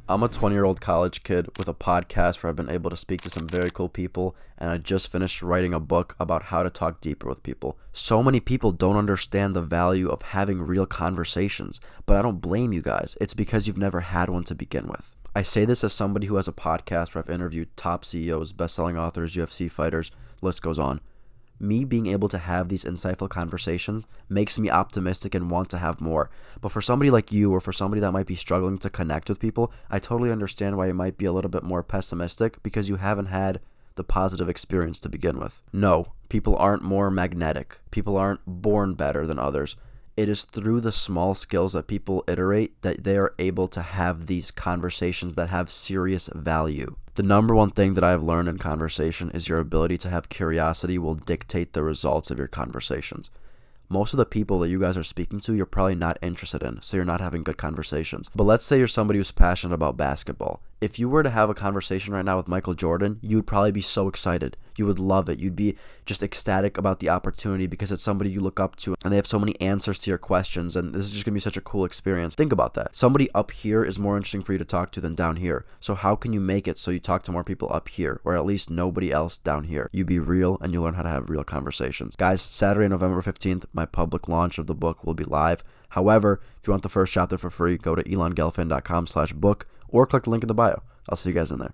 I'm a 20-year-old college kid with a podcast where I've been able to speak to some very cool people, and I just finished writing a book about how to talk deeper with people. So many people don't understand the value of having real conversations, but I don't blame you guys. It's because you've never had one to begin with. I say this as somebody who has a podcast where I've interviewed top CEOs, best-selling authors, UFC fighters, list goes on. Me being able to have these insightful conversations makes me optimistic and want to have more. But for somebody like you, or for somebody that might be struggling to connect with people, I totally understand why you might be a little bit more pessimistic because you haven't had the positive experience to begin with. No, people aren't more magnetic. People aren't born better than others. It is through the small skills that people iterate that they are able to have these conversations that have serious value. The number one thing that I've learned in conversation is your ability to have curiosity will dictate the results of your conversations. Most of the people that you guys are speaking to, you're probably not interested in, so you're not having good conversations. But let's say you're somebody who's passionate about basketball. If you were to have a conversation right now with Michael Jordan, you would probably be so excited. You would love it. You'd be just ecstatic about the opportunity because it's somebody you look up to and they have so many answers to your questions, and this is just going to be such a cool experience. Think about that. Somebody up here is more interesting for you to talk to than down here. So how can you make it so you talk to more people up here, or at least nobody else down here? You be real and you learn how to have real conversations. Guys, Saturday, November 15th, my public launch of the book will be live. However, if you want the first chapter for free, go to elongelfand.com/book or click the link in the bio. I'll see you guys in there.